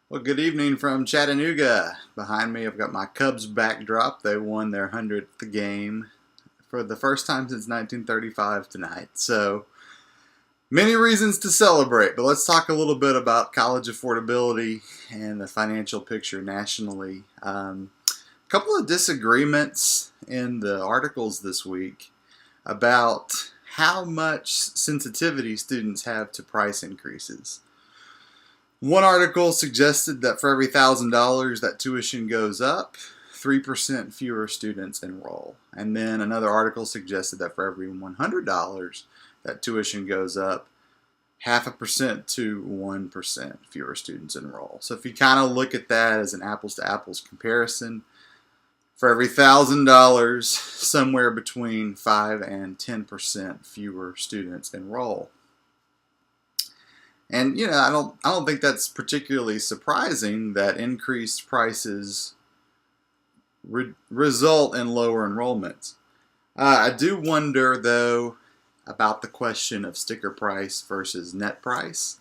Well, good evening from Chattanooga. Behind me, I've got my Cubs backdrop. They won their 100th game for the first time since 1935 tonight. So, many reasons to celebrate, but let's talk a little bit about college affordability and the financial picture nationally. A couple of disagreements in the articles this week about how much sensitivity students have to price increases. One article suggested that for every $1,000 that tuition goes up, 3% fewer students enroll. And then another article suggested that for every $100 that tuition goes up, 0.5% to 1% fewer students enroll. So if you kind of look at that as an apples to apples comparison, for every $1,000, somewhere between 5 and 10% fewer students enroll. And I don't think that's particularly surprising that increased prices result in lower enrollments. I do wonder though about the question of sticker price versus net price,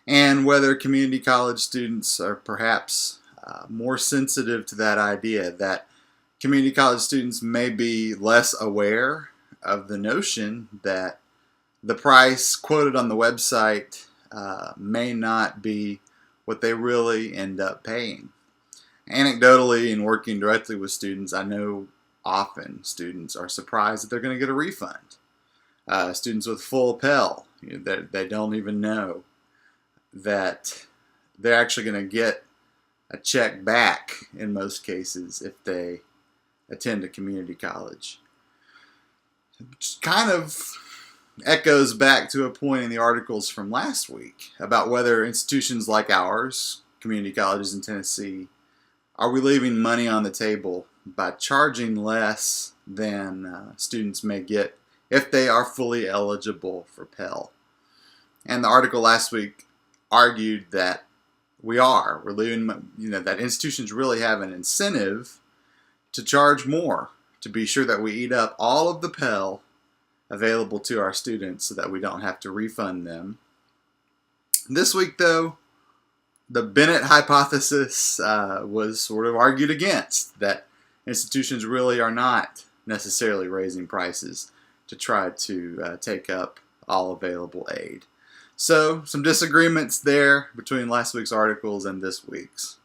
and whether community college students are perhaps more sensitive to that idea that community college students may be less aware of the notion that the price quoted on the website may not be what they really end up paying. Anecdotally, in working directly with students, I know often students are surprised that they're going to get a refund. Students with full Pell, they don't even know that they're actually going to get a check back in most cases if they attend a community college. Which kind of echoes back to a point in the articles from last week about whether institutions like ours, community colleges in Tennessee, are we leaving money on the table by charging less than students may get if they are fully eligible for Pell. And the article last week argued that we're leaving, that institutions really have an incentive to charge more to be sure that we eat up all of the Pell available to our students so that we don't have to refund them. This week, though, the Bennett hypothesis was sort of argued against, that institutions really are not necessarily raising prices to try to take up all available aid. So, some disagreements there between last week's articles and this week's.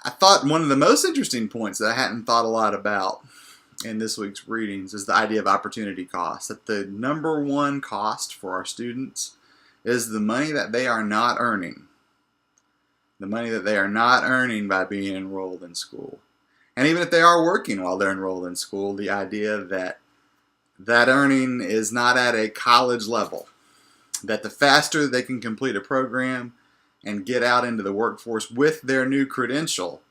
I thought one of the most interesting points that I hadn't thought a lot about in this week's readings is the idea of opportunity cost. That the number one cost for our students is the money that they are not earning. The money that they are not earning by being enrolled in school. And even if they are working while they're enrolled in school, the idea that that earning is not at a college level. That the faster they can complete a program and get out into the workforce with their new credential,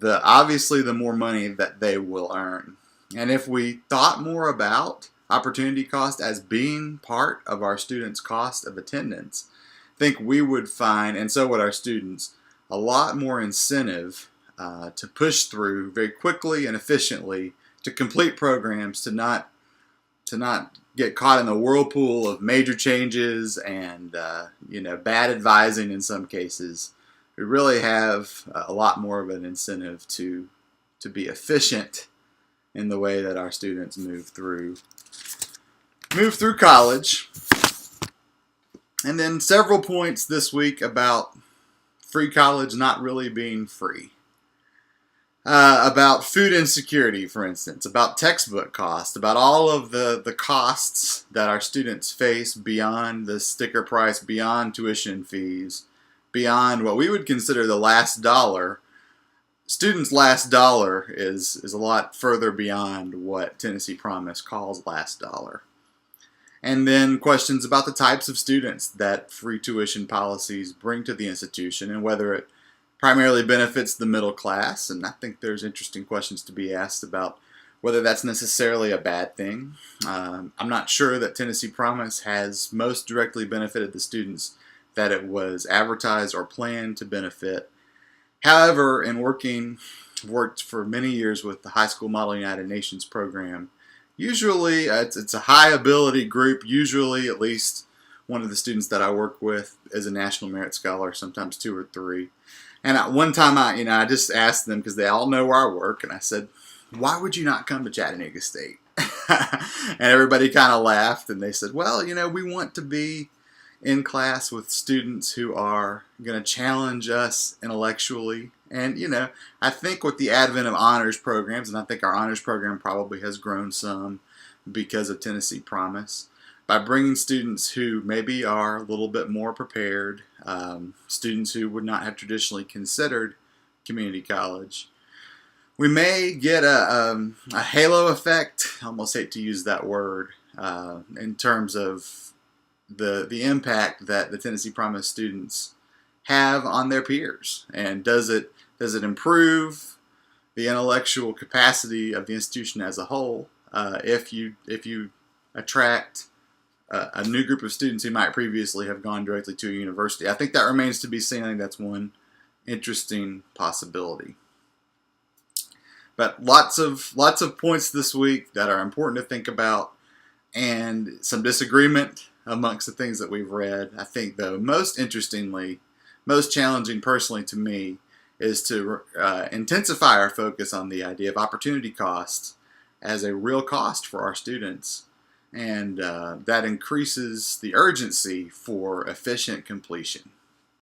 obviously the more money that they will earn. And if we thought more about opportunity cost as being part of our students' cost of attendance, I think we would find, and so would our students, a lot more incentive to push through very quickly and efficiently to complete programs, to not get caught in the whirlpool of major changes and bad advising in some cases. We really have a lot more of an incentive to be efficient in the way that our students move through college. And then several points this week about free college not really being free. About food insecurity, for instance, about textbook cost, about all of the costs that our students face beyond the sticker price, beyond tuition fees, beyond what we would consider the last dollar. Students' last dollar is a lot further beyond what Tennessee Promise calls last dollar. And then questions about the types of students that free tuition policies bring to the institution and whether it primarily benefits the middle class. And I think there's interesting questions to be asked about whether that's necessarily a bad thing. I'm not sure that Tennessee Promise has most directly benefited the students that it was advertised or planned to benefit. However, worked for many years with the High School Model United Nations program. Usually, it's a high ability group. Usually, at least one of the students that I work with is a National Merit Scholar, sometimes 2 or 3. And one time I just asked them, because they all know where I work, and I said, why would you not come to Chattanooga State? And everybody kind of laughed, and they said, well, we want to be in class with students who are going to challenge us intellectually. And, I think with the advent of honors programs, and I think our honors program probably has grown some because of Tennessee Promise, by bringing students who maybe are a little bit more prepared, students who would not have traditionally considered community college, we may get a halo effect. I almost hate to use that word in terms of the impact that the Tennessee Promise students have on their peers. And does it improve the intellectual capacity of the institution as a whole if you attract a new group of students who might previously have gone directly to a university? I think that remains to be seen. I think that's one interesting possibility. But lots of points this week that are important to think about, and some disagreement amongst the things that we've read. I think, though, most interestingly, most challenging personally to me, is to intensify our focus on the idea of opportunity costs as a real cost for our students, and that increases the urgency for efficient completion.